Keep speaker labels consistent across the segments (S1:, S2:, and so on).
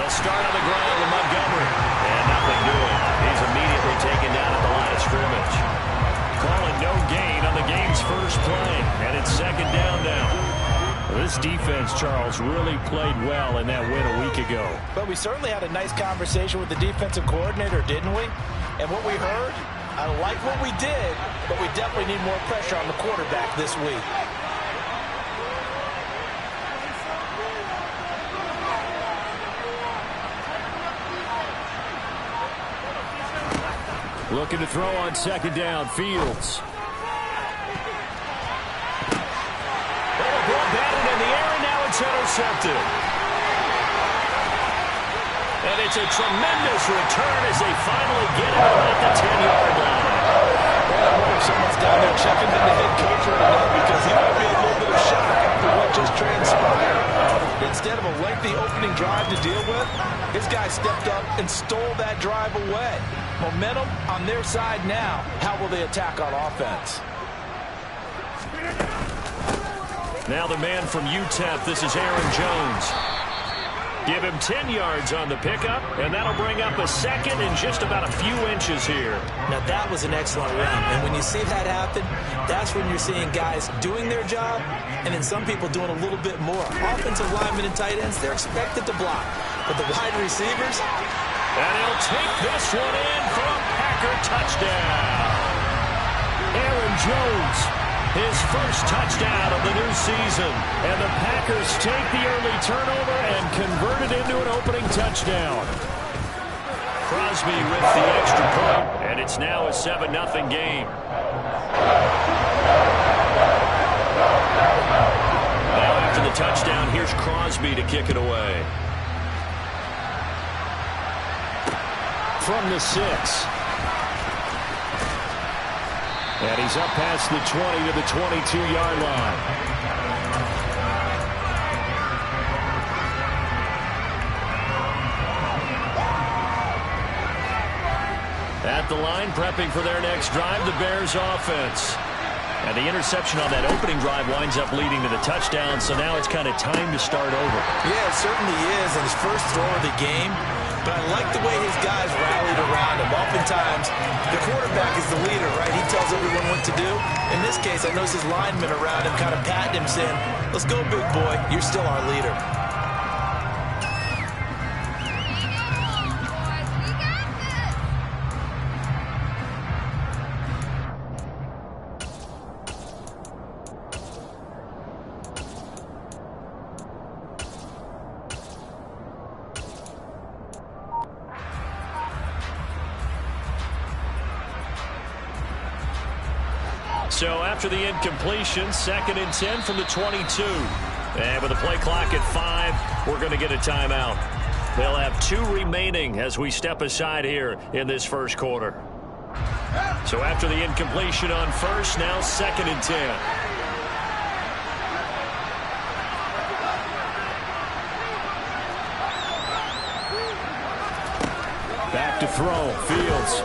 S1: They'll start on the ground to Montgomery. And nothing doing. He's immediately taken down at the line of scrimmage. Calling no gain on the game's first play. And it's second down now. This defense, Charles, really played well in that win a week ago.
S2: But we certainly had a nice conversation with the defensive coordinator, didn't we? And what we heard, I like what we did, but we definitely need more pressure on the quarterback this week.
S1: Looking to throw on second down, Fields. Ball batted in the air, and now it's intercepted. And it's a tremendous return as they finally get it out at the 10-yard line.
S2: Well, I wonder if someone's down there checking in the head coach right now because he might be a little bit of shock after what just transpired. Instead of a lengthy opening drive to deal with, this guy stepped up and stole that drive away. Momentum on their side now. How will they attack on offense?
S1: Now the man from UTEP, this is Aaron Jones. Give him 10 yards on the pickup, and that'll bring up a second in just about a few inches here.
S2: Now that was an excellent run, and when you see that happen, that's when you're seeing guys doing their job, and then some people doing a little bit more. Offensive linemen and tight ends, they're expected to block, but the wide receivers...
S1: And he'll take this one in for a Packer touchdown. Aaron Jones, his first touchdown of the new season. And the Packers take the early turnover and convert it into an opening touchdown. Crosby with the extra point, and it's now a 7-0 game. Now after the touchdown, here's Crosby to kick it away. From the 6. And he's up past the 20 to the 22-yard line. At the line, prepping for their next drive, the Bears offense. And the interception on that opening drive winds up leading to the touchdown, so now it's kind of time to start over.
S2: Yeah, it certainly is, and his first throw of the game. But I like the way his guys rallied around him. Oftentimes, the quarterback is the leader, right? He tells everyone what to do. In this case, I noticed his linemen around him kind of patting him, saying, "Let's go, big boy. You're still our leader."
S1: So after the incompletion, 2nd and 10 from the 22. And with the play clock at 5, we're going to get a timeout. They'll have 2 remaining as we step aside here in this first quarter. So after the incompletion on first, now 2nd and 10. Back to throw, Fields.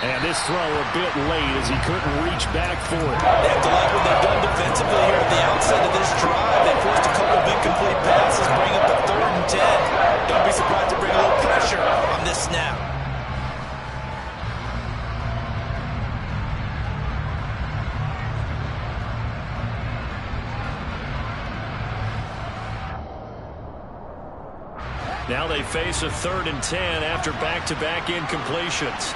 S1: And this throw a bit late as he couldn't reach back for it.
S2: They have to like what they've done defensively here at the outset of this drive. They forced a couple of incomplete passes, bring up the 3rd and 10. Don't be surprised to bring a little pressure on this snap.
S1: Now they face a 3rd and 10 after back-to-back incompletions.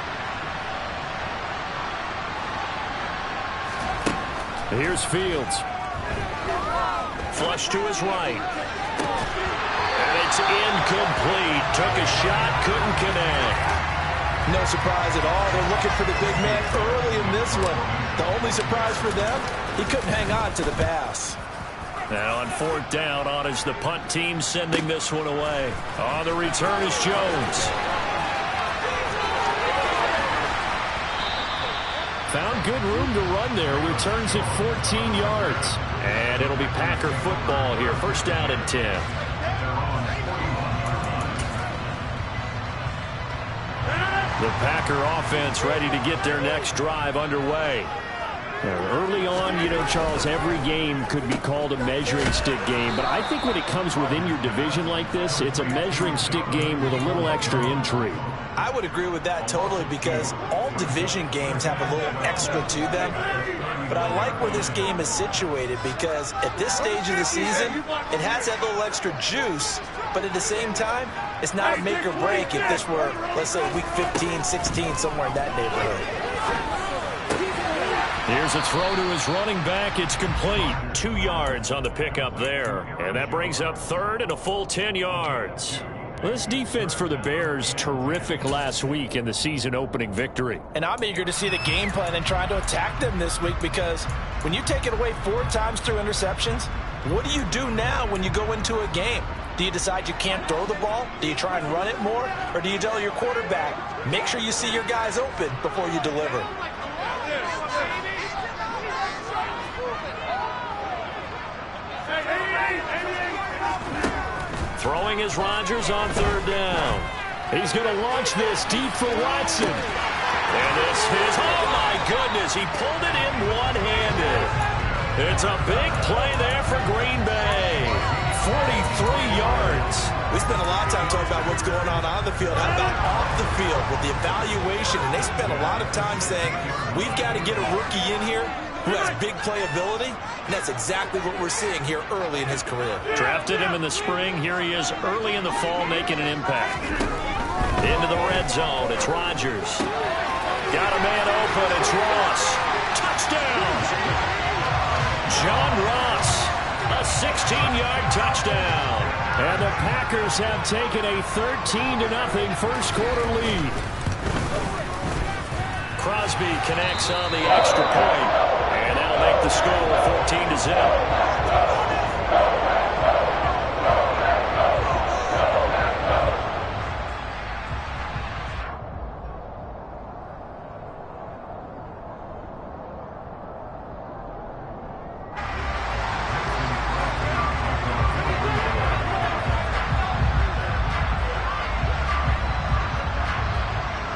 S1: Here's Fields. Flush to his right. And it's incomplete. Took a shot, couldn't connect.
S2: No surprise at all. They're looking for the big man early in this one. The only surprise for them, he couldn't hang on to the pass.
S1: Now on 4th down, on is the punt team sending this one away. On the return is Jones. Found good room to run there. Returns it 14 yards. And it'll be Packer football here. 1st down and 10. The Packer offense ready to get their next drive underway. Early on, you know, Charles, every game could be called a measuring stick game. But I think when it comes within your division like this, it's a measuring stick game with a little extra intrigue.
S2: I would agree with that totally, because all division games have a little extra to them. But I like where this game is situated, because at this stage of the season, it has that little extra juice. But at the same time, it's not a make or break if this were, let's say, week 15, 16, somewhere in that neighborhood.
S1: Here's a throw to his running back. It's complete. 2 yards on the pickup there. And that brings up third and a full 10 yards. This defense for the Bears, terrific last week in the season-opening victory.
S2: And I'm eager to see the game plan and try to attack them this week, because when you take it away 4 times through interceptions, what do you do now when you go into a game? Do you decide you can't throw the ball? Do you try and run it more? Or do you tell your quarterback, make sure you see your guys open before you deliver?
S1: Throwing is Rodgers on third down. He's going to launch this deep for Watson. And this is, oh my goodness, he pulled it in one-handed. It's a big play there for Green Bay. 43 yards.
S2: We spent a lot of time talking about what's going on the field. How about off the field with the evaluation? And they spent a lot of time saying, we've got to get a rookie in here who has big playability, and that's exactly what we're seeing here early in his career.
S1: Drafted him in the spring. Here he is early in the fall making an impact. Into the red zone. It's Rodgers. Got a man open. It's Ross. Touchdown. John Ross. A 16-yard touchdown. And the Packers have taken a 13-0 first-quarter lead. Crosby connects on the extra point. And that'll make the score 14-0.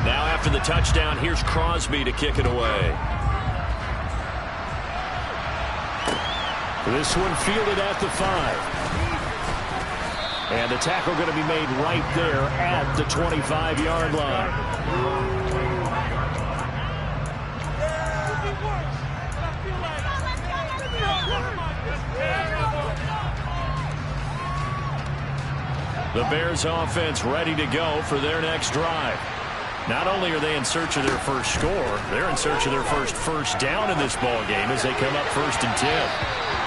S1: Now after the touchdown, here's Crosby to kick it away. This one fielded at the 5. And the tackle going to be made right there at the 25-yard line. The Bears offense ready to go for their next drive. Not only are they in search of their first score, they're in search of their first down in this ball game as they come up 1st and 10.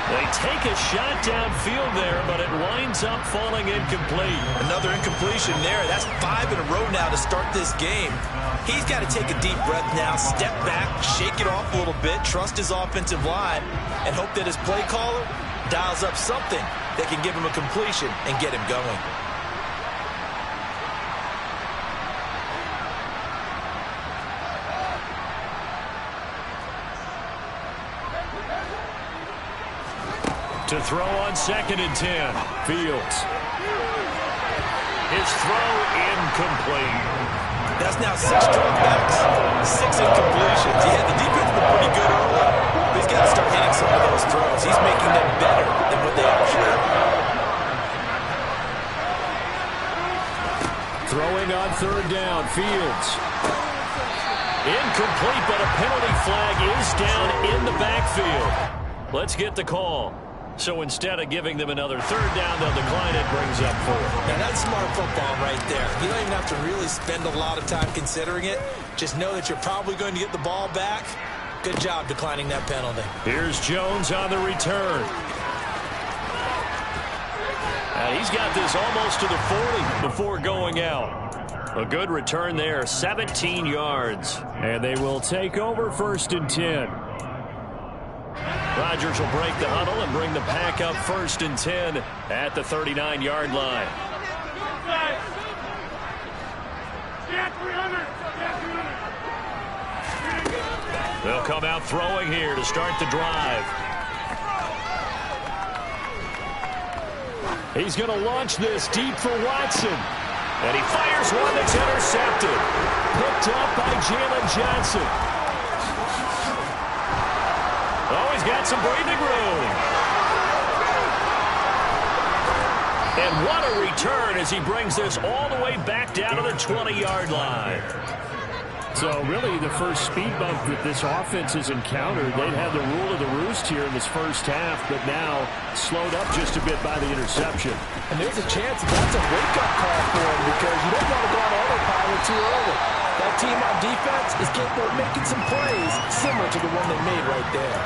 S1: They take a shot downfield there, but it winds up falling incomplete.
S2: Another incompletion there. That's 5 in a row now to start this game. He's got to take a deep breath now, step back, shake it off a little bit, trust his offensive line, and hope that his play caller dials up something that can give him a completion and get him going.
S1: To throw on 2nd and 10. Fields. His throw incomplete.
S2: That's now 6 dropbacks, 6 incompletions. Yeah, the defense has been pretty good early, but he's got to start hitting some of those throws. He's making them better than what they actually are.
S1: Throwing on 3rd down. Fields. Incomplete, but a penalty flag is down in the backfield. Let's get the call. So instead of giving them another 3rd down, they'll decline it, brings up 4.
S2: Now that's smart football right there. You don't even have to really spend a lot of time considering it. Just know that you're probably going to get the ball back. Good job declining that penalty.
S1: Here's Jones on the return. And he's got this almost to the 40 before going out. A good return there, 17 yards. And they will take over 1st and 10. Rodgers will break the huddle and bring the pack up 1st and 10 at the 39-yard line. They'll come out throwing here to start the drive. He's going to launch this deep for Watson. And he fires one that's intercepted. Picked up by Jalen Johnson. got some breathing room. And what a return as he brings this all the way back down to the 20-yard line.
S3: So really the first speed bump that this offense has encountered, they've had the rule of the roost here in this first half, but now slowed up just a bit by the interception.
S2: And there's a chance that's a wake-up call for him because you don't want to go on autopilot too early. That team on defense is capable of making some plays similar to the one they made right there.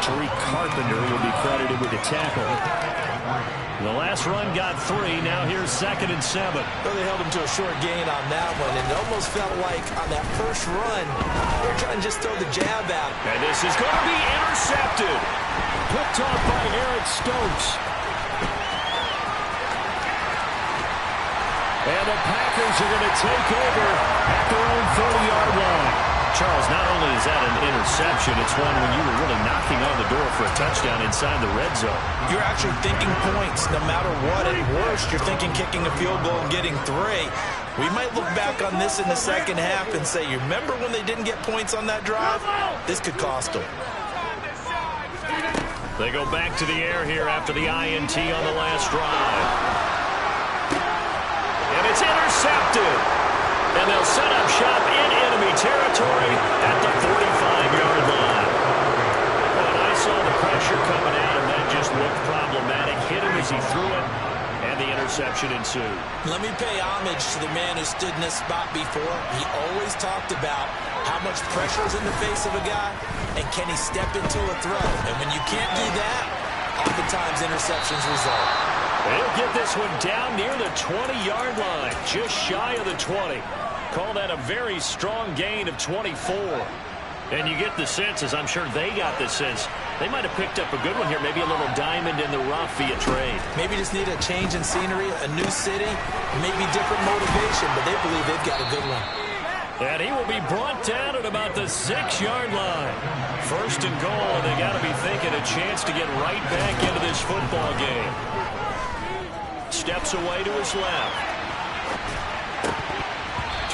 S3: Tariq Carpenter will be credited with the tackle.
S1: The last run got 3. Now here's 2nd and 7.
S2: Well, they held him to a short gain on that one, and it almost felt like on that first run, they were trying to just throw the jab out.
S1: And this is going to be intercepted.
S3: Picked off by Eric Stokes.
S1: And the Packers are going to take over at their own 30-yard line. Charles, not only is that an interception, it's one when you were really knocking on the door for a touchdown inside the red zone.
S2: You're actually thinking points no matter what. At worst, you're thinking kicking a field goal and getting 3. We might look back on this in the second half and say, you remember when they didn't get points on that drive? This could cost them.
S1: They go back to the air here after the INT on the last drive. And it's intercepted. And they'll set up shop in enemy territory at the 45-yard line. When I saw the pressure coming out, and that just looked problematic. Hit him as he threw it, and the interception ensued.
S2: Let me pay homage to the man who stood in this spot before. He always talked about how much pressure is in the face of a guy, and can he step into a throw. And when you can't do that, oftentimes interceptions result.
S1: They'll get this one down near the 20-yard line, just shy of the 20. Call that a very strong gain of 24. And you get the sense, as I'm sure they got the sense, they might have picked up a good one here, maybe a little diamond in the rough via trade.
S2: Maybe just need a change in scenery, a new city, maybe different motivation, but they believe they've got a good one.
S1: And he will be brought down at about the 6-yard line. 1st and goal, and they got to be thinking a chance to get right back into this football game. Steps away to his left.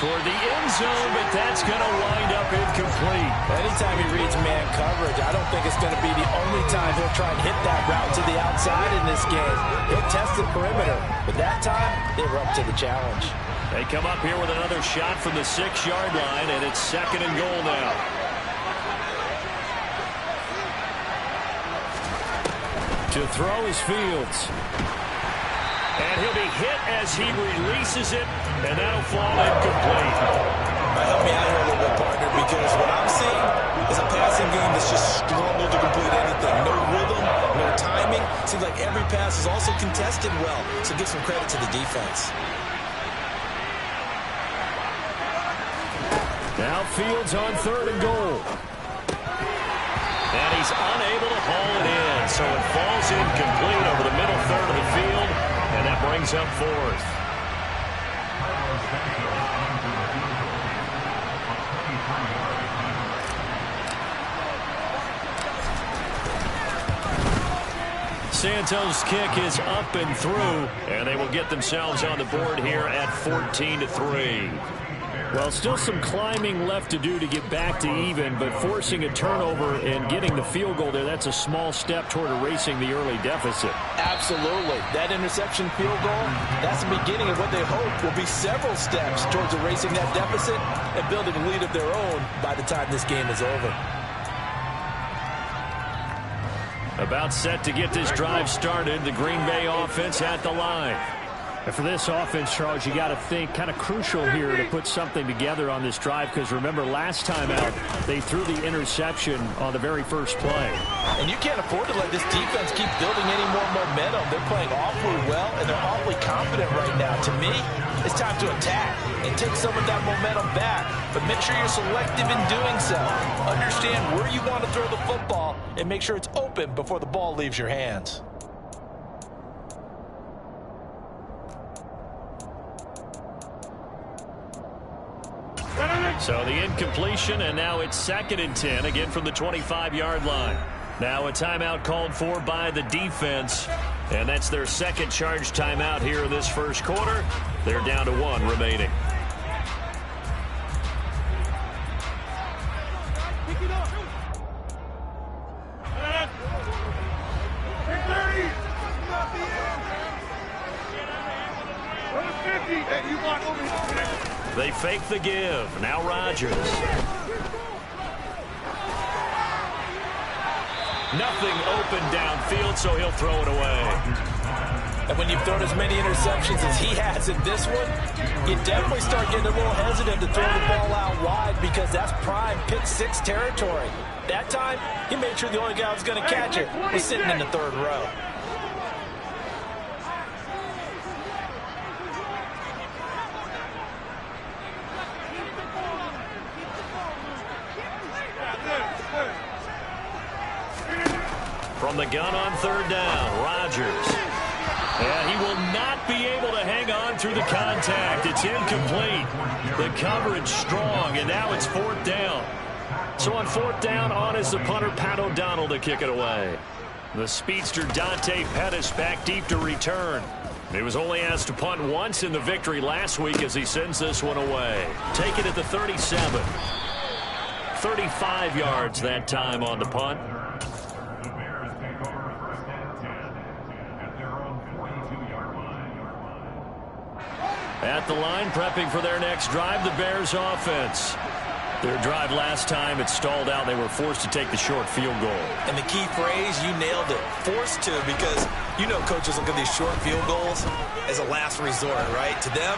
S1: Toward the end zone, but that's going to wind up incomplete.
S2: Anytime he reads man coverage, I don't think it's going to be the only time he'll try and hit that route to the outside in this game. He'll test the perimeter, but that time, they were up to the challenge.
S1: They come up here with another shot from the 6-yard line, and it's 2nd and goal now.
S3: To throw is Fields.
S1: And he'll be hit as he releases it, and that'll fall incomplete.
S2: Help me out here a little bit, partner, because what I'm seeing is a passing game that's just struggled to complete anything. No rhythm, no timing. Seems like every pass is also contested well, so give some credit to the defense.
S3: Now Fields on 3rd and goal.
S1: And he's unable to haul it in, so it falls incomplete over the middle third of the field. And that brings up 4th. Santos' kick is up and through, and they will get themselves on the board here at 14-3.
S3: Well, still some climbing left to do to get back to even, but forcing a turnover and getting the field goal there, that's a small step toward erasing the early deficit.
S2: Absolutely. That interception field goal, that's the beginning of what they hope will be several steps towards erasing that deficit and building a lead of their own by the time this game is over.
S1: About set to get this drive started, the Green Bay offense at the line.
S3: And for this offense, Charles, you got to think kind of crucial here to put something together on this drive, because remember last time out they threw the interception on the very first play.
S2: And you can't afford to let this defense keep building any more momentum. They're playing awfully well, and they're awfully confident right now. To me, it's time to attack and take some of that momentum back, but make sure you're selective in doing so. Understand where you want to throw the football and make sure it's open before the ball leaves your hands.
S1: So the incompletion, and now it's 2nd and 10, again from the 25-yard line. Now a timeout called for by the defense, and that's their 2nd charge timeout here in this first quarter. They're down to 1 remaining. They fake the give. Now Rodgers. Nothing open downfield, so he'll throw it away.
S2: And when you've thrown as many interceptions as he has in this one, you definitely start getting a little hesitant to throw the ball out wide because that's prime pick six territory. That time, he made sure the only guy who was going to catch it was sitting in the third row.
S1: From the gun on third down, Rodgers. And he will not be able to hang on through the contact. It's incomplete. The coverage strong, and now it's fourth down. So on fourth down, on is the punter, Pat O'Donnell, to kick it away. The speedster Dante Pettis back deep to return. He was only asked to punt once in the victory last week as he sends this one away. Take it at the 37. 35 yards that time on the punt. At the line, prepping for their next drive, the Bears offense. Their drive last time, it stalled out. They were forced to take the short field goal.
S2: And the key phrase, you nailed it, forced to, because you know coaches look at these short field goals as a last resort, right? To them.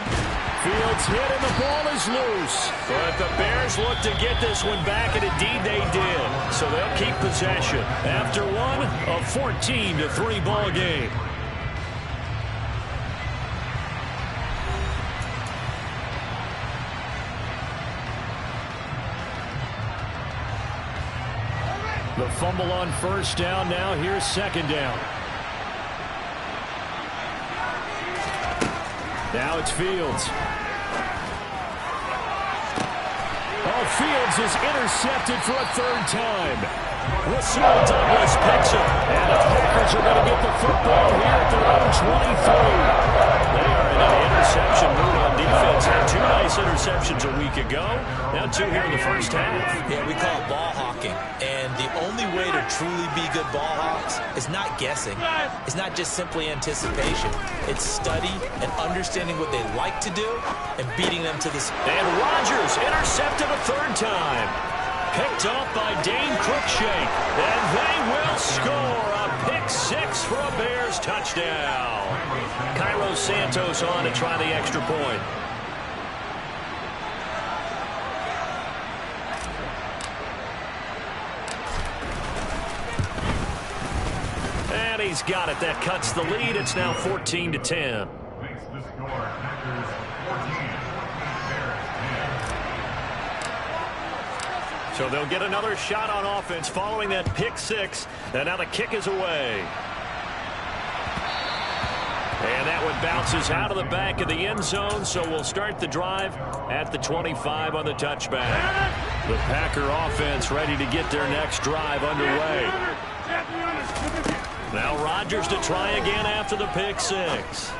S1: Fields hit and the ball is loose. But the Bears look to get this one back, and indeed they did. So they'll keep possession. After one, a 14-3 ball game. The fumble on first down. Now here's second down. Now it's Fields. Oh, Fields is intercepted for a third time. Rasul Douglas picks it. And the Packers are going to get the football here at their own 23. They are in an interception mood on defense. Had two nice interceptions a week ago. Now two here in the first half.
S2: Yeah, we call it ball hawking. And the only way to truly be good ball hawks is not guessing. It's not just simply anticipation. It's study and understanding what they like to do and beating them to this.
S1: And Rodgers intercepted a third time. Picked off by Dane Cruikshank. And they will score a pick six for a Bears touchdown. Cairo Santos on to try the extra point. And he's got it. That cuts the lead. It's now 14-10. So they'll get another shot on offense following that pick six. And now the kick is away. And that one bounces out of the back of the end zone. So we'll start the drive at the 25 on the touchback. The Packer offense ready to get their next drive underway. Now Rodgers to try again after the pick six.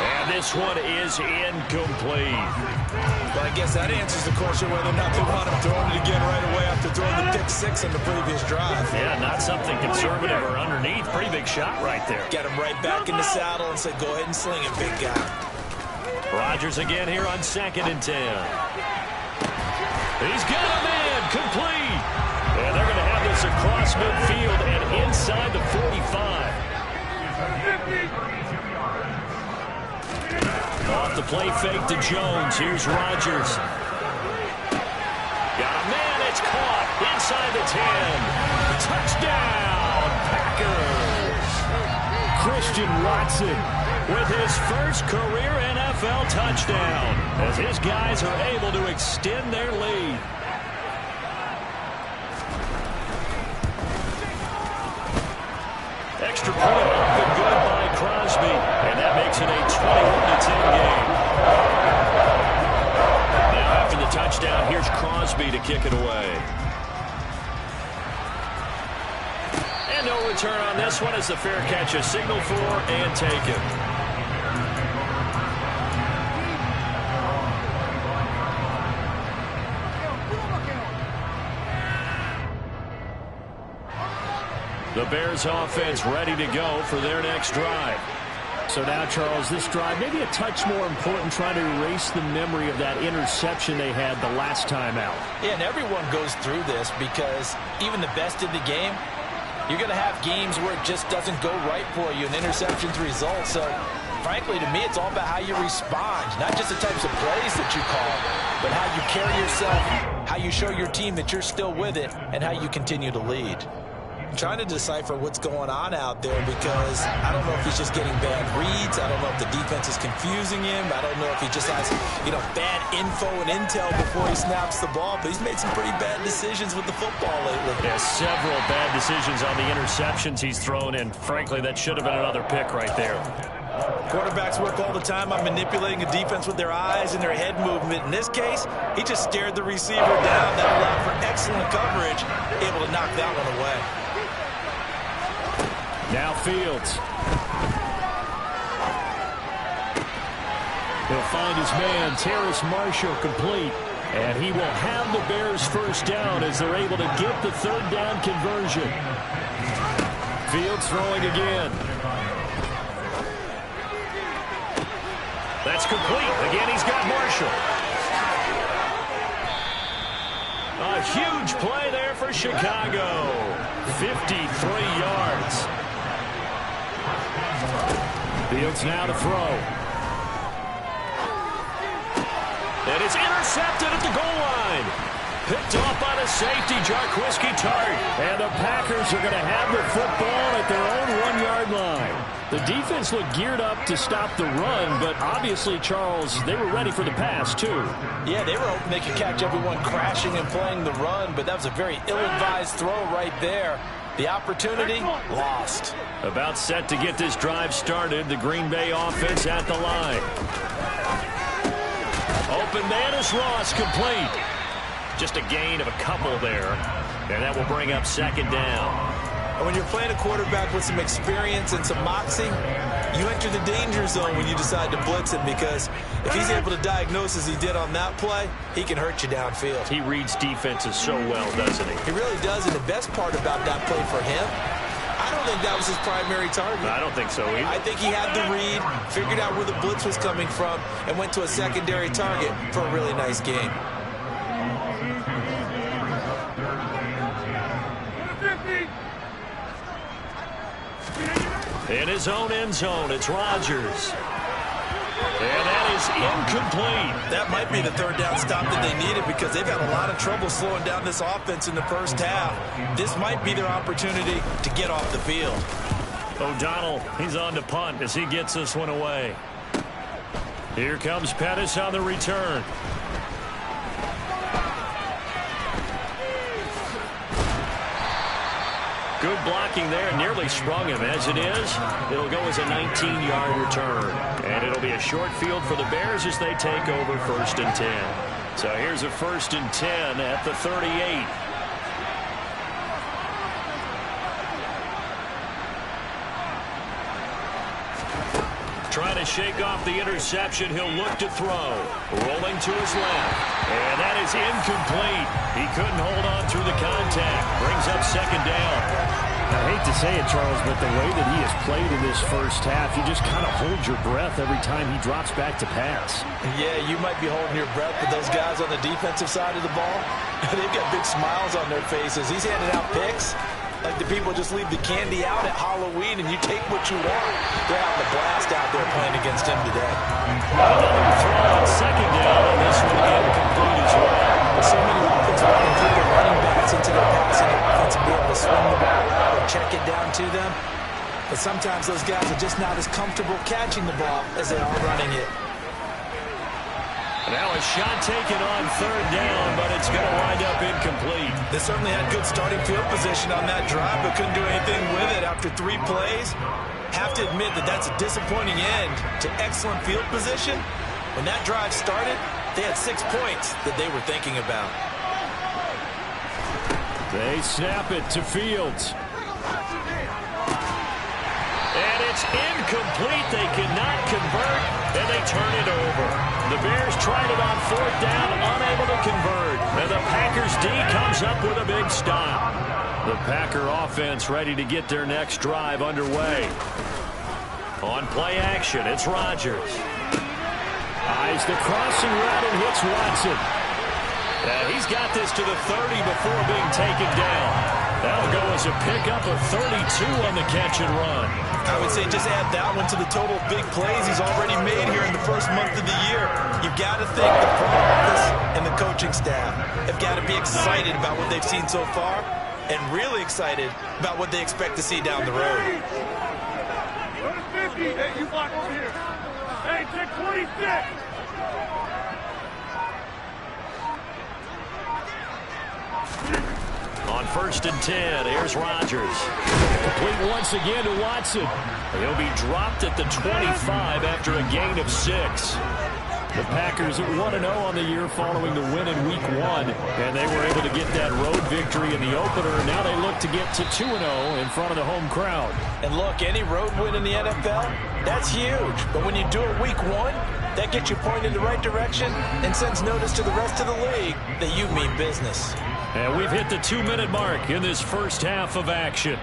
S1: And this one is incomplete.
S2: But I guess that answers the question whether or not they want him throwing it again right away after throwing the pick six in the previous drive.
S1: Yeah, not something conservative or underneath. Pretty big shot right there.
S2: Get him right back in the saddle and say, go ahead and sling it, big guy.
S1: Rodgers again here on 2nd and 10. He's got a man, complete. And they're going to have this across midfield and inside the 45. Off the play fake to Jones. Here's Rodgers. Got a man. It's caught inside the 10. Touchdown, Packers. Christian Watson with his first career NFL touchdown as his guys are able to extend their lead. Extra point up and good by Crosby. And that makes it a 21-10 game. Now after the touchdown, here's Crosby to kick it away. And no return on this one as the fair catch is signaled for and taken. The Bears offense ready to go for their next drive.
S3: So now, Charles, this drive maybe a touch more important, trying to erase the memory of that interception they had the last time out.
S2: Yeah, and everyone goes through this because even the best in the game, you're going to have games where it just doesn't go right for you, and interceptions result. So, frankly, to me, it's all about how you respond, not just the types of plays that you call, but how you carry yourself, how you show your team that you're still with it, and how you continue to lead. I'm trying to decipher what's going on out there because I don't know if he's just getting bad reads. I don't know if the defense is confusing him. I don't know if he just has, bad info and intel before he snaps the ball. But he's made some pretty bad decisions with the football lately.
S3: Yeah, several bad decisions on the interceptions he's thrown, and frankly, that should have been another pick right there.
S2: Quarterbacks work all the time on manipulating a defense with their eyes and their head movement. In this case, he just stared the receiver down. That allowed for excellent coverage, able to knock that one away.
S3: Now Fields. He'll find his man, Terrace Marshall, complete. And he will have the Bears first down as they're able to get the third down conversion. Fields throwing again. That's complete. Again, he's got Marshall. A huge play there for Chicago. 53 yards. Fields now to throw. And it's intercepted at the goal line. Picked off by the safety, Jarquiski Tart. And the Packers are going to have the football at their own 1-yard line. The defense looked geared up to stop the run, but obviously, Charles, they were ready for the pass, too.
S2: Yeah, they were hoping they could catch everyone crashing and playing the run, but that was a very ill-advised throw right there. The opportunity lost.
S3: About set to get this drive started, the Green Bay offense at the line. Open man is Ross, complete. Just a gain of a couple there, and that will bring up second down.
S2: And when you're playing a quarterback with some experience and some moxie, you enter the danger zone when you decide to blitz him, because if he's able to diagnose as he did on that play, he can hurt you downfield.
S3: He reads defenses so well, doesn't he?
S2: He really does, and the best part about that play for him, I don't think that was his primary target.
S3: I don't think so either.
S2: I think he had the read, figured out where the blitz was coming from, and went to a secondary target for a really nice game.
S3: In his own end zone, it's Rodgers. And that is incomplete.
S2: That might be the third down stop that they needed, because they've had a lot of trouble slowing down this offense in the first half. This might be their opportunity to get off the field.
S3: O'Donnell, he's on to punt as he gets this one away. Here comes Pettis on the return. Good blocking there, nearly sprung him. As it is, it'll go as a 19-yard return. And it'll be a short field for the Bears as they take over 1st and 10. So here's a 1st and 10 at the 38. Trying to shake off the interception. He'll look to throw. Rolling to his left. And that is incomplete. He couldn't hold on through the contact. Brings up second down. I hate to say it, Charles, but the way that he has played in this first half, you just kind of hold your breath every time he drops back to pass.
S2: Yeah, you might be holding your breath, but those guys on the defensive side of the ball, they've got big smiles on their faces. He's handing out picks like the people just leave the candy out at Halloween and you take what you want. They're having a blast out there playing against him today.
S3: Another throw on second down, and this one incomplete as well.
S2: So many offensive linemen put their running backs into their passing offense and be able to swing the ball out or check it down to them. But sometimes those guys are just not as comfortable catching the ball as they are running it.
S3: Now a shot taken on third down, but it's going to wind up incomplete.
S2: They certainly had good starting field position on that drive, but couldn't do anything with it after 3 plays. Have to admit that that's a disappointing end to excellent field position. When that drive started, they had 6 points that they were thinking about.
S3: They snap it to Fields. And it's incomplete. They cannot convert, and they turn it over. The Bears tried it on 4th down, unable to convert. And the Packers D comes up with a big stop. The Packer offense ready to get their next drive underway. On play action, it's Rodgers.
S1: Eyes the crossing route and hits Watson.
S3: He's got this to the 30 before being taken down. That'll go as a pickup of 32 on the catch and run.
S2: I would say just add that one to the total of big plays he's already made here in the first month of the year. You've got to think the front office and the coaching staff have got to be excited about what they've seen so far and really excited about what they expect to see down the road.
S4: Hey, you block over here. Hey, check 26.
S3: On 1st and 10, here's Rodgers.
S1: Complete once again to Watson.
S3: He'll be dropped at the 25 after a gain of 6.
S1: The Packers 1-0 on the year following the win in Week 1, and they were able to get that road victory in the opener. Now they look to get to 2-0 in front of the home crowd.
S2: And look, any road win in the NFL, that's huge. But when you do it Week 1, that gets you pointed in the right direction and sends notice to the rest of the league that you mean business.
S3: And we've hit the 2-minute mark in this first half of action.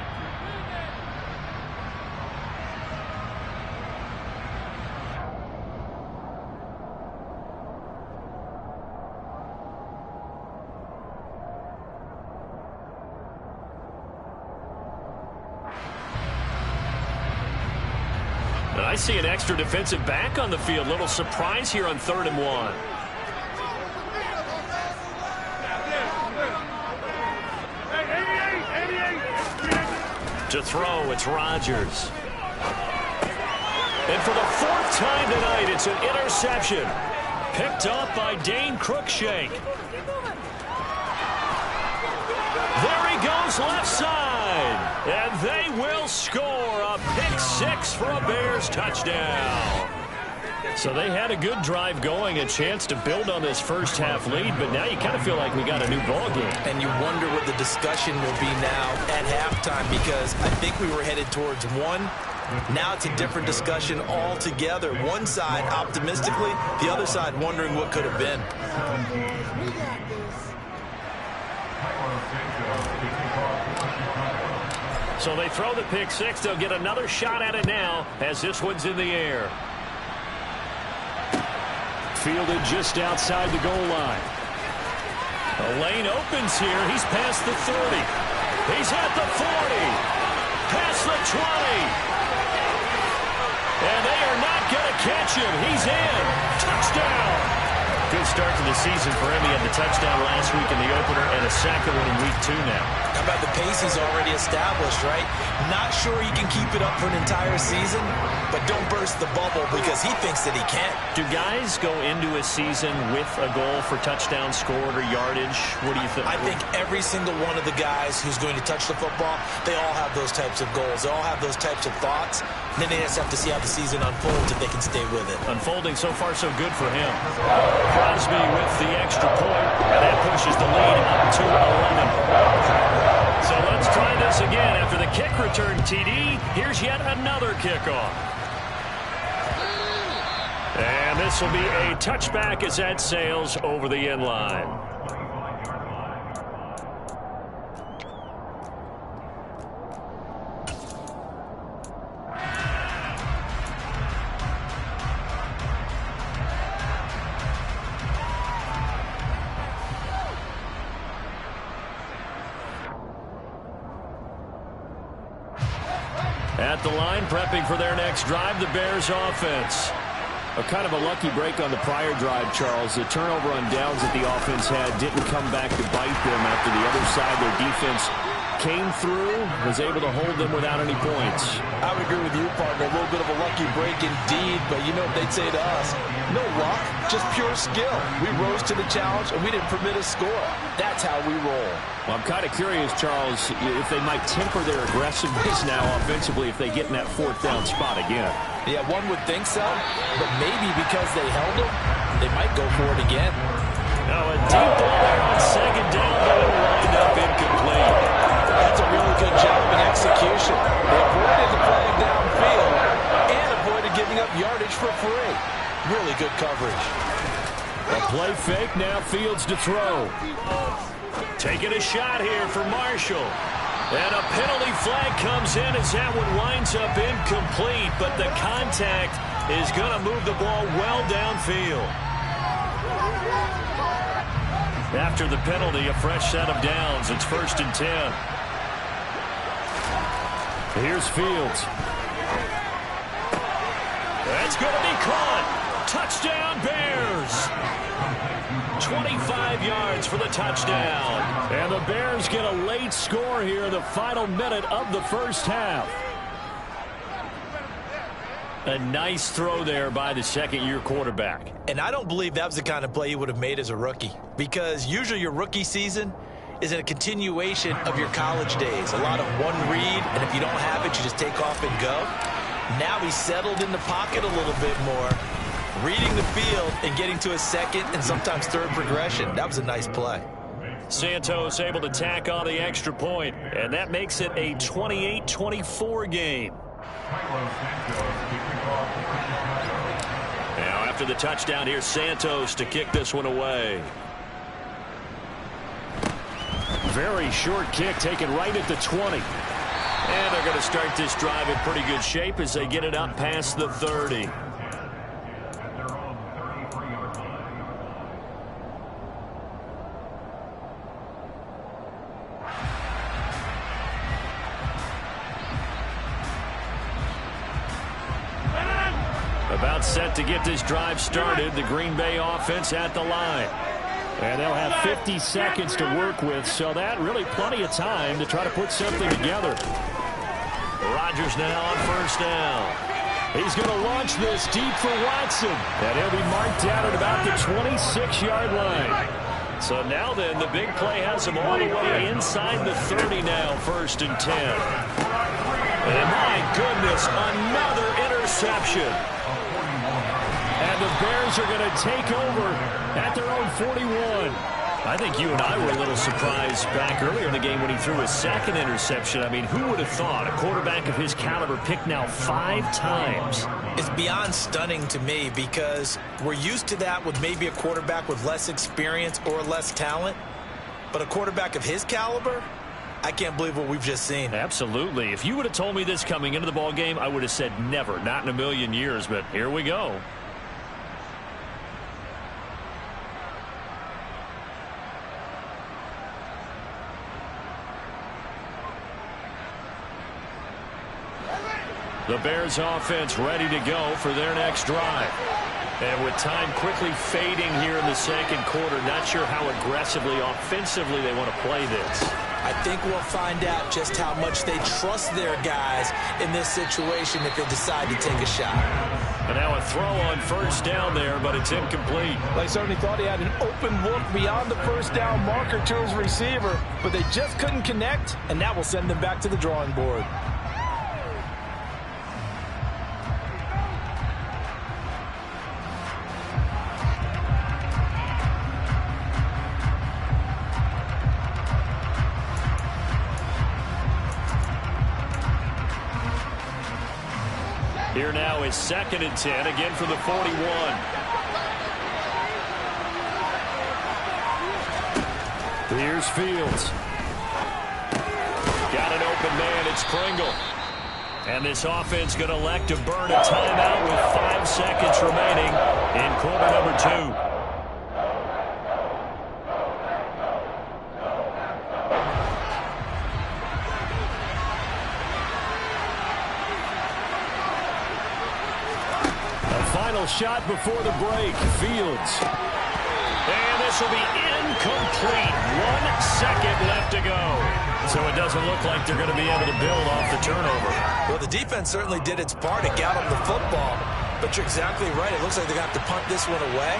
S3: And I see an extra defensive back on the field. Little surprise here on 3rd and 1. To throw, it's Rodgers. And for the 4th time tonight, it's an interception. Picked up by Dane Cruikshank. There he goes left side. And they will score a pick 6 for a Bears touchdown. So they had a good drive going, a chance to build on this first half lead, but now you kind of feel like we got a new ball game.
S2: And you wonder what the discussion will be now at halftime, because I think we were headed towards one. Now it's a different discussion altogether. One side optimistically, the other side wondering what could have been.
S3: So they throw the pick 6. They'll get another shot at it now as this one's in the air.
S1: Fielded just outside the goal line.
S3: A lane opens here. He's past the 30. He's at the 40. Past the 20. And they are not going to catch him. He's in. Touchdown. Good start to the season for him. He had the touchdown last week in the opener and a second one in Week 2 now.
S2: How about the pace he's already established, right? Not sure he can keep it up for an entire season, but don't burst the bubble because he thinks that he can't.
S3: Do guys go into a season with a goal for touchdown scored or yardage? What do you think?
S2: I think every single one of the guys who's going to touch the football, they all have those types of goals. They all have those types of thoughts. And then they just have to see how the season unfolds if they can stay with it.
S3: Unfolding so far so good for him. Crosby with the extra point, and that pushes the lead up to 11. So let's try this again. After the kick return, TD, here's yet another kickoff. And this will be a touchback as that sails over the end line. At the line, prepping for their next drive, the Bears offense.
S1: A kind of a lucky break on the prior drive, Charles. The turnover on downs that the offense had didn't come back to bite them after the other side. Their defense came through, was able to hold them without any points.
S2: I would agree with you, partner. A little bit of a lucky break indeed, but you know what they'd say to us? No luck, just pure skill. We rose to the challenge, and we didn't permit a score. That's how we roll.
S1: Well, I'm kind of curious, Charles, if they might temper their aggressiveness now offensively if they get in that 4th down spot again.
S2: Yeah, one would think so, but maybe because they held them, they might go for it again.
S3: Now a deep ball there on 2nd down, but it'll wind up incomplete.
S2: That's a really good job in execution. They avoided the play downfield and avoided giving up yardage for free. Really good coverage.
S1: A play fake, now Fields to throw.
S3: Taking a shot here for Marshall. And a penalty flag comes in as that one winds up incomplete, but the contact is going to move the ball well downfield. After the penalty, a fresh set of downs. It's 1st and 10. Here's Fields. That's going to be caught. Touchdown, Bears. 25 yards for the touchdown. And the Bears get a late score here in the final minute of the first half. A nice throw there by the second-year quarterback.
S2: And I don't believe that was the kind of play he would have made as a rookie, because usually your rookie season is a continuation of your college days. A lot of one read, and if you don't have it, you just take off and go. Now he's settled in the pocket a little bit more, reading the field and getting to a second and sometimes third progression. That was a nice play.
S3: Santos able to tack on the extra point, and that makes it a 28-24 game. Now after the touchdown, here's Santos to kick this one away. Very short kick taken right at the 20. And they're going to start this drive in pretty good shape as they get it up past the 30. About set to get this drive started. The Green Bay offense at the line. And they'll have 50 seconds to work with, so that really plenty of time to try to put something together. Rodgers now on 1st down. He's going to launch this deep for Watson. And he'll be marked down at about the 26-yard line. So now then, the big play has him all the way inside the 30 now, 1st and 10. And my goodness, another interception. And the Bears are going to take over at their own 41. I think you and I were a little surprised back earlier in the game when he threw his second interception. I mean, who would have thought a quarterback of his caliber picked now 5 times?
S2: It's beyond stunning to me, because we're used to that with maybe a quarterback with less experience or less talent. But a quarterback of his caliber, I can't believe what we've just seen.
S3: Absolutely. If you would have told me this coming into the ball game, I would have said never, not in a million years. But here we go. The Bears offense ready to go for their next drive. And with time quickly fading here in the second quarter, not sure how aggressively, offensively they want to play this.
S2: I think we'll find out just how much they trust their guys in this situation if they decide to take a shot.
S3: And now a throw on 1st down there, but it's incomplete.
S2: They certainly thought he had an open look beyond the 1st down marker to his receiver, but they just couldn't connect, and that will send them back to the drawing board.
S3: Here now is 2nd and 10, again from the 41. Here's Fields. Got an open man, it's Pringle. And this offense going to elect to burn a timeout with 5 seconds remaining in quarter number 2. Shot before the break. Fields. And this will be incomplete. 1 second left to go. So it doesn't look like they're going to be able to build off the turnover.
S2: Well, the defense certainly did its part to gallop the football. But you're exactly right. It looks like they're going to have to punt this one away.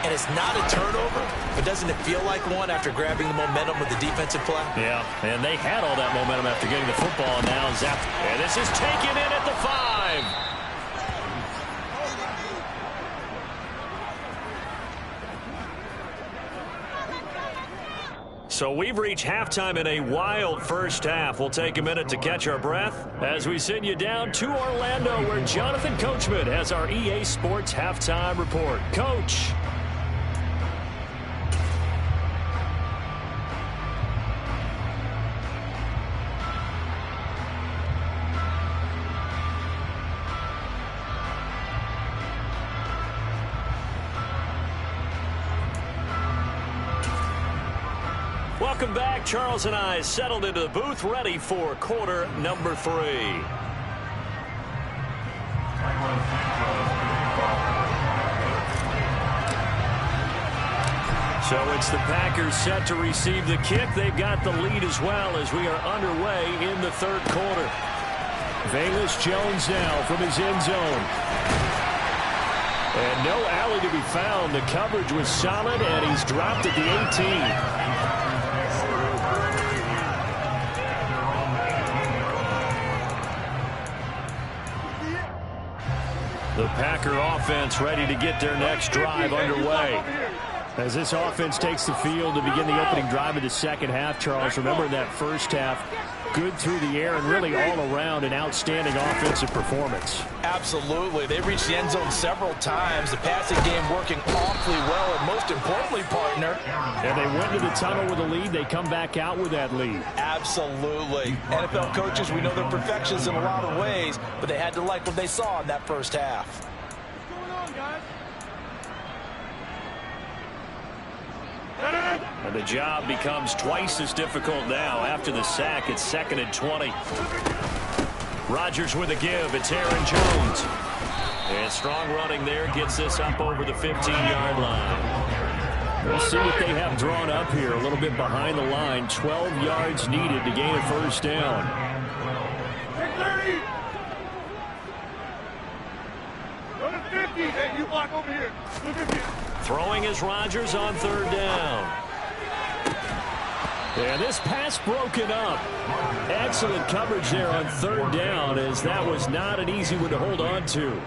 S2: And it's not a turnover, but doesn't it feel like one after grabbing the momentum with the defensive play?
S3: Yeah, and they had all that momentum after getting the football, and now zapped. And this is taken in at the 5. So we've reached halftime in a wild first half. We'll take a minute to catch our breath as we send you down to Orlando, where Jonathan Coachman has our EA Sports Halftime Report. Coach. Welcome back. Charles and I settled into the booth, ready for quarter number 3. So it's the Packers set to receive the kick. They've got the lead as well as we are underway in the third quarter. Velus Jones now from his end zone. And no alley to be found. The coverage was solid, and he's dropped at the 18. The Packer offense ready to get their next drive underway. As this offense takes the field to begin the opening drive of the second half, Charles, remember that first half, good through the air and really all around an outstanding offensive performance.
S2: Absolutely. They reached the end zone several times. The passing game working awfully well, and most importantly, partner.
S3: And they went to the tunnel with a lead. They come back out with that lead.
S2: Absolutely. NFL coaches, we know they're perfectionists in a lot of ways, but they had to like what they saw in that first half.
S4: What's going on, guys?
S3: And the job becomes twice as difficult now after the sack. It's 2nd and 20. Rodgers with a give. It's Aaron Jones. And strong running there gets this up over the 15-yard line. We'll see what they have drawn up here. A little bit behind the line. 12 yards needed to gain a first down.
S4: Take 30. Go to 50. Hey, you block over here. Look at me.
S3: Throwing is Rodgers on 3rd down. And this pass broken up. Excellent coverage there on 3rd down, as that was not an easy one to hold on to.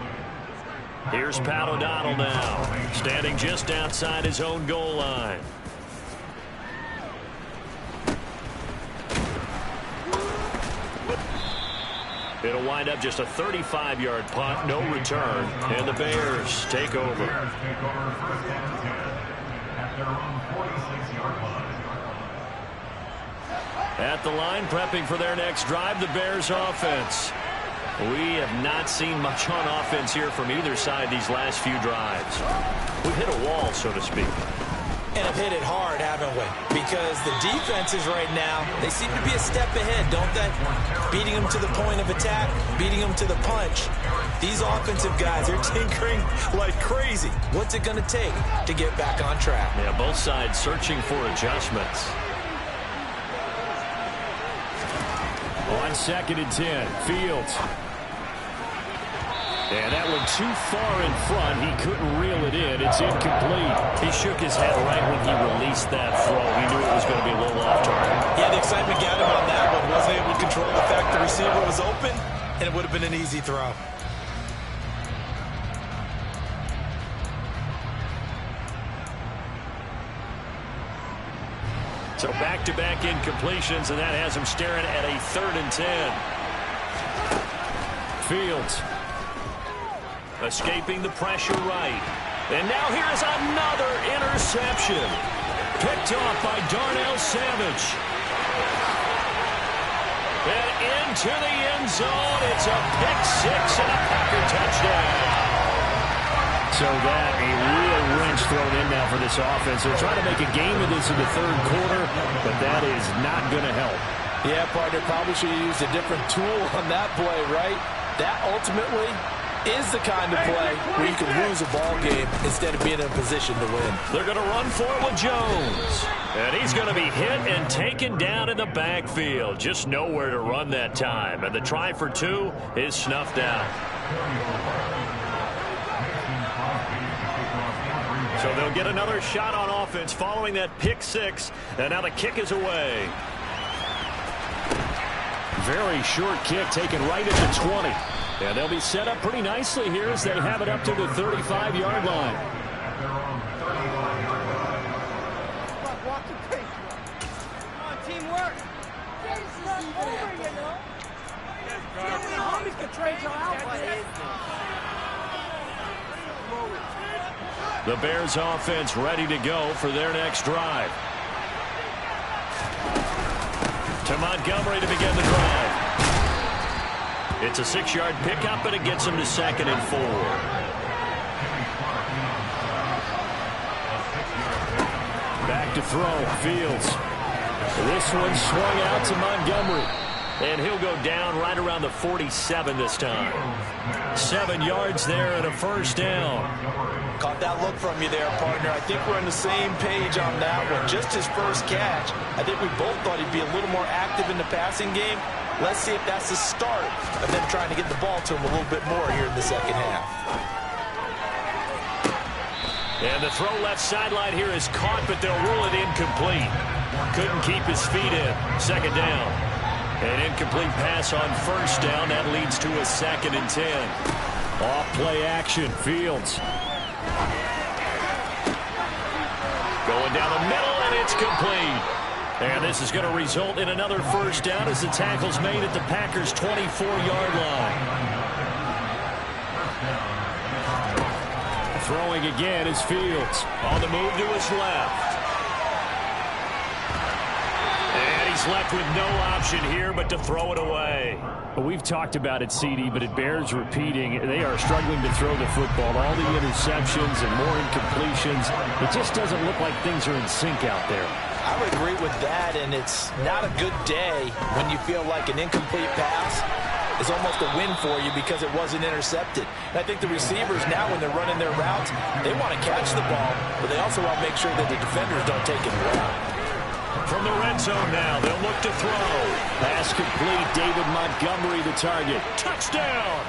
S3: Here's Pat O'Donnell now, standing just outside his own goal line. It'll wind up just a 35-yard punt, no return, and the Bears take over. At the line, prepping for their next drive, the Bears offense. We have not seen much on offense here from either side these last few drives. We've hit a wall, so to speak.
S2: And have hit it hard, haven't we? Because the defenses right now, they seem to be a step ahead, don't they? Beating them to the point of attack, beating them to the punch. These offensive guys are tinkering like crazy. What's it going to take to get back on track?
S3: Yeah, both sides searching for adjustments. On 2nd and 10, Fields. And that one too far in front. He couldn't reel it in. It's incomplete. He shook his head right when he released that throw. He knew it was going to be a little off target.
S2: Yeah, the excitement got him on that one. Wasn't able to control the fact the receiver was open, and it would have been an easy throw.
S3: So back-to-back incompletions, and that has him staring at a 3rd and 10. Fields escaping the pressure right. And now here's another interception. Picked off by Darnell Savage. And into the end zone. It's a pick 6 and a Packer touchdown. So that a real wrench thrown in now for this offense. They're trying to make a game of this in the 3rd quarter, but that is not going to help.
S2: Yeah, partner, probably should have used a different tool on that play, right? That ultimately is the kind of play where you can lose a ball game instead of being in a position to win.
S3: They're going to run for it with Jones. And he's going to be hit and taken down in the backfield. Just nowhere to run that time. And the try for 2 is snuffed out. So they'll get another shot on offense following that pick 6. And now the kick is away. Very short kick taken right at the 20. And they'll be set up pretty nicely here as they have it up to the 35-yard line.
S4: Watch the tape. Come on, teamwork. It's not over, you know. The homies can trade you out, buddy.
S3: The Bears offense ready to go for their next drive. To Montgomery to begin the drive. It's a 6-yard pickup, and it gets him to 2nd and 4. Back to throw. Fields This one swung out to Montgomery. And he'll go down right around the 47 this time. 7 yards there and a first down.
S2: Caught that look from you there, partner. I think we're on the same page on that one. Just his first catch. I think we both thought he'd be a little more active in the passing game. Let's see if that's the start of them trying to get the ball to him a little bit more here in the second half.
S3: And the throw left sideline here is caught, but they'll rule it incomplete. Couldn't keep his feet in. Second down. An incomplete pass on first down. That leads to a 2nd and 10. Off play action. Fields. Going down the middle, and it's complete. And this is going to result in another first down as the tackle's made at the Packers' 24-yard line. Throwing again is Fields. On the move to his left. He's left with no option here but to throw it away.
S1: Well, we've talked about it, CD, but it bears repeating. They are struggling to throw the football. All the interceptions and more incompletions. It just doesn't look like things are in sync out there.
S2: I would agree with that, and it's not a good day when you feel like an incomplete pass is almost a win for you because it wasn't intercepted. And I think the receivers now, when they're running their routes, they want to catch the ball, but they also want to make sure that the defenders don't take it away.
S3: From the red zone now, they'll look to throw.
S1: Pass complete. David Montgomery the target.
S3: Touchdown!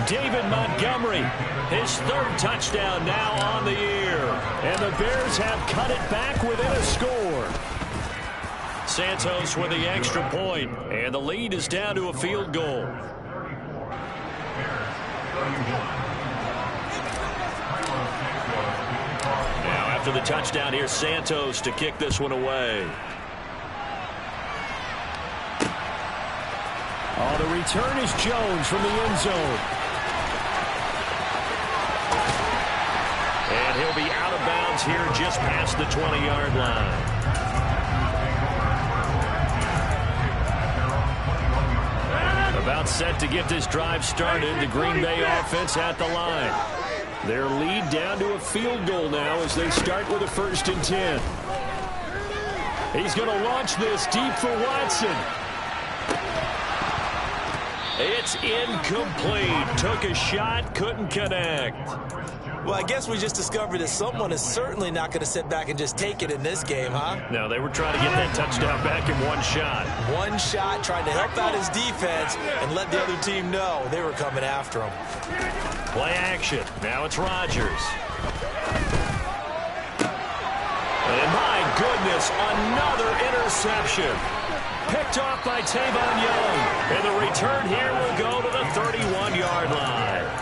S3: David Montgomery, his 3rd touchdown now on the year.
S1: And the Bears have cut it back within a score.
S3: Santos with the extra point, and the lead is down to a field goal. After the touchdown, here's Santos to kick this one away.
S1: Oh, the return is Jones from the end zone.
S3: And he'll be out of bounds here just past the 20-yard line. About set to get this drive started. The Green Bay offense at the line. Their lead down to a field goal now as they start with a 1st and 10.
S1: He's going to launch this deep for Watson.
S3: It's incomplete. Took a shot, couldn't connect.
S2: Well, I guess we just discovered that someone is certainly not going to sit back and just take it in this game, huh?
S3: No, they were trying to get that touchdown back in one shot.
S2: One shot, trying to help out his defense and let the other team know they were coming after him.
S3: Play action. Now it's Rodgers. And my goodness, another interception. Picked off by Tavon Young. And the return here will go to the 31-yard line.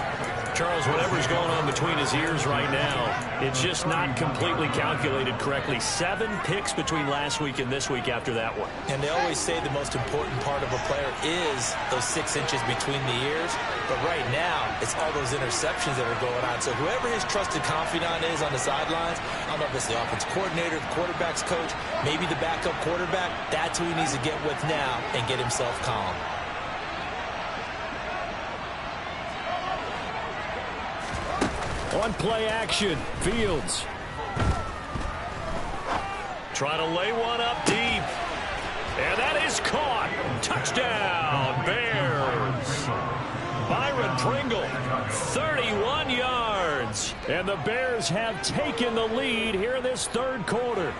S3: Charles, whatever's going on between his ears right now, it's just not completely calculated correctly. 7 picks between last week and this week after that one.
S2: And they always say the most important part of a player is those 6 inches between the ears. But right now, it's all those interceptions that are going on. So whoever his trusted confidant is on the sidelines, I don't know if it's the offense coordinator, the quarterback's coach, maybe the backup quarterback, that's who he needs to get with now and get himself calm.
S1: On play action, Fields.
S3: Trying to lay one up deep. And that is caught. Touchdown, Bears. Byron Pringle, 31 yards.
S1: And the Bears have taken the lead here in this 3rd quarter.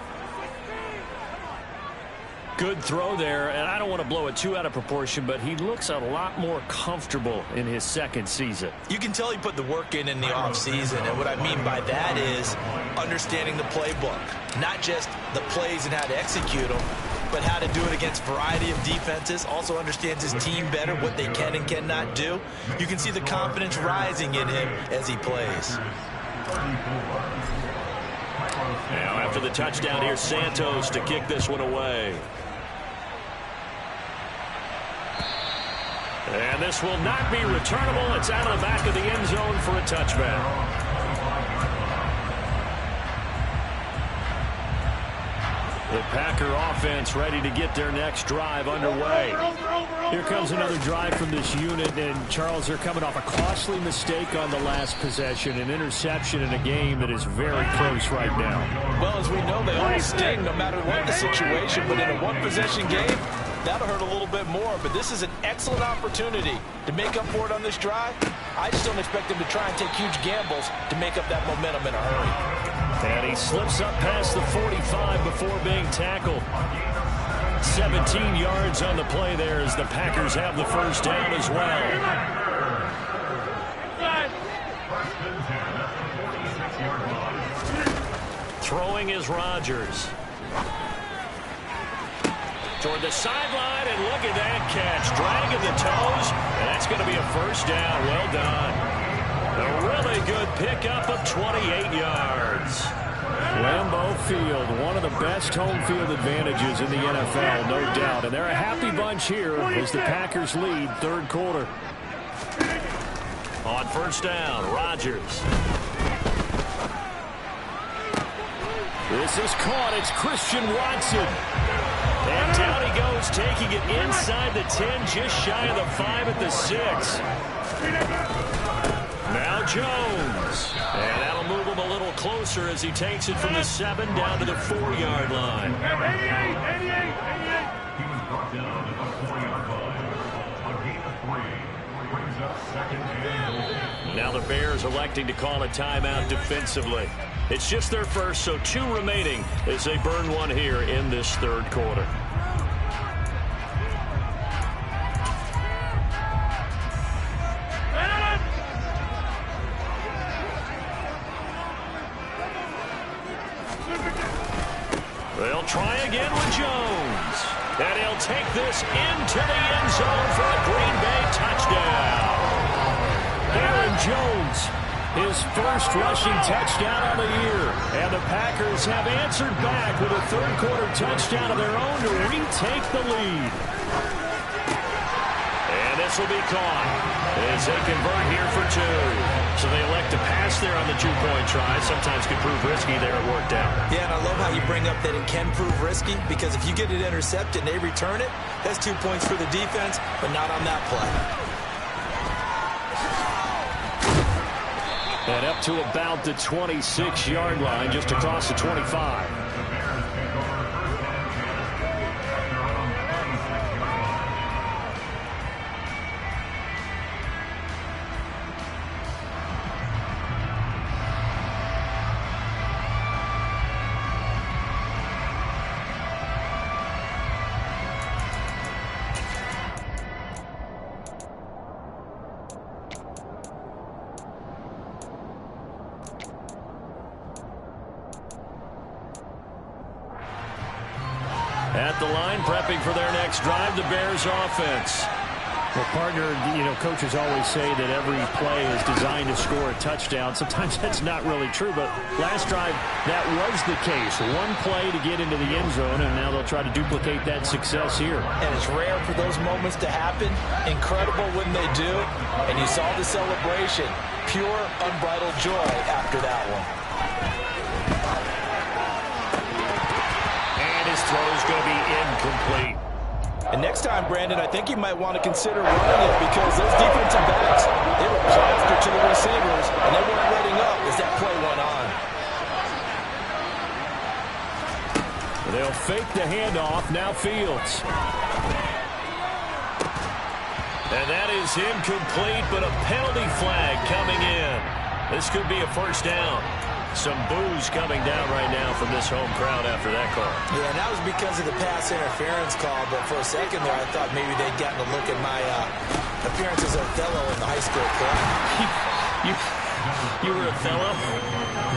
S3: Good throw there, and I don't want to blow it too out of proportion, but he looks a lot more comfortable in his 2nd season.
S2: You can tell he put the work in the offseason, and what I mean by that is understanding the playbook. Not just the plays and how to execute them, but how to do it against a variety of defenses. Also understands his team better, what they can and cannot do. You can see the confidence rising in him as he plays.
S3: Now after the touchdown, here's Santos to kick this one away. And this will not be returnable. It's out of the back of the end zone for a touchback. The Packer offense ready to get their next drive underway.
S1: Here comes another drive from this unit, and Charles, they're coming off a costly mistake on the last possession, an interception in a game that is very close right now.
S2: Well, as we know, they always sting no matter what the situation, but in a one-possession game, that'll hurt a little bit more. But this is an excellent opportunity to make up for it on this drive. I just don't expect them to try and take huge gambles to make up that momentum in a hurry.
S3: And he slips up past the 45 before being tackled. 17 yards on the play there as the Packers have the first down as well. Throwing is Rodgers. Toward the sideline, and look at that catch. Dragging the toes, and that's going to be a first down. Well done. A really good pickup of 28 yards.
S1: Lambeau Field, one of the best home field advantages in the NFL, no doubt. And they're a happy bunch here as the Packers lead third quarter.
S3: On first down, Rodgers.
S1: This is caught. It's Christian Watson.
S3: And down he goes, taking it inside the 10, just shy of the 5 at the 6. Now Jones. And that'll move him a little closer as he takes it from the 7 down to the 4-yard line. Now the Bears electing to call a timeout defensively. It's just their first, so 2 remaining as they burn one here in this third quarter. They'll try again with Jones. And he'll take this into the end zone for a Green Bay touchdown.
S1: Aaron Jones, his first rushing touchdown of the year. And the Packers have answered back with a third quarter touchdown of their own to retake the lead.
S3: And this will be caught as they convert here for 2. So they elect to pass there on the 2-point try. Sometimes can prove risky there. It worked out.
S2: Yeah, and I love how you bring up that it can prove risky, because if you get it intercepted and they return it, that's 2 points for the defense, but not on that play.
S1: And up to about the 26-yard line, just across the 25.
S3: At the line, prepping for their next drive, the Bears offense.
S1: Well, partner, coaches always say that every play is designed to score a touchdown. Sometimes that's not really true, but last drive, that was the case. One play to get into the end zone, and now they'll try to duplicate that success here.
S2: And it's rare for those moments to happen. Incredible when they do. And you saw the celebration. Pure, unbridled joy after that one.
S3: His throw is going to be incomplete.
S2: And next time, Brandon, I think you might want to consider running it, because those defensive backs, they were plastered to the receivers, and they weren't letting up as that play went on.
S1: They'll fake the handoff. Now Fields.
S3: And that is incomplete, but a penalty flag coming in. This could be a first down. Some boos coming down right now from this home crowd after that call.
S2: Yeah, and that was because of the pass interference call, but for a second there I thought maybe they'd gotten a look at my appearance as Othello in the high school play.
S3: You were Othello?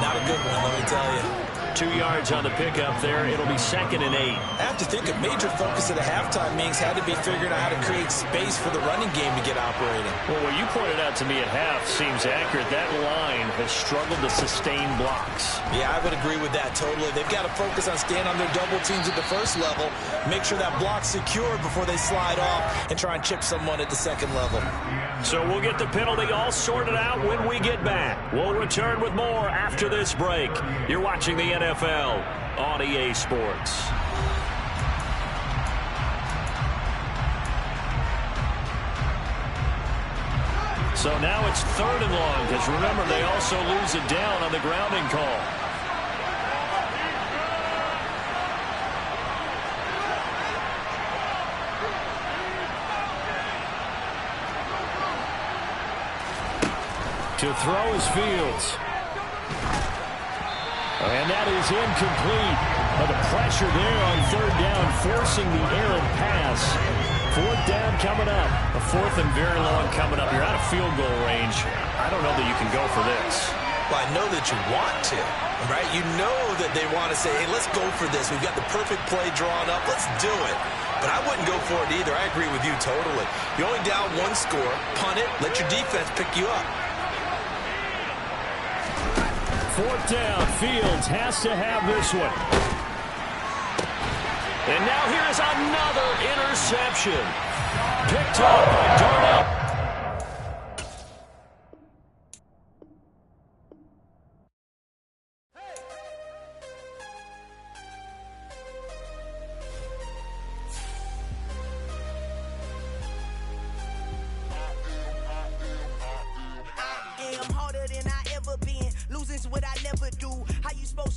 S2: Not a good one, let me tell you.
S3: 2 yards on the pickup there. It'll be 2nd and 8.
S2: I have to think a major focus of the halftime meetings had to be figuring out how to create space for the running game to get operating.
S3: Well, what you pointed out to me at half seems accurate. That line has struggled to sustain blocks.
S2: Yeah, I would agree with that totally. They've got to focus on staying on their double teams at the first level, make sure that block's secure before they slide off and try and chip someone at the second level.
S3: So we'll get the penalty all sorted out when we get back. We'll return with more after this break. You're watching the NFL on EA Sports. So now it's 3rd and long, because remember, they also lose it down on the grounding call. To throw is Fields. And that is incomplete. But the pressure there on 3rd down, forcing the errant pass. 4th down coming up. A 4th and very long coming up. You're out of field goal range. I don't know that you can go for this.
S2: Well, I know that you want to, right? You know that they want to say, hey, let's go for this. We've got the perfect play drawn up. Let's do it. But I wouldn't go for it either. I agree with you totally. You're only down 1 score. Punt it. Let your defense pick you up.
S3: 4th down, Fields has to have this one. And now here's another interception. Picked off by Darnell.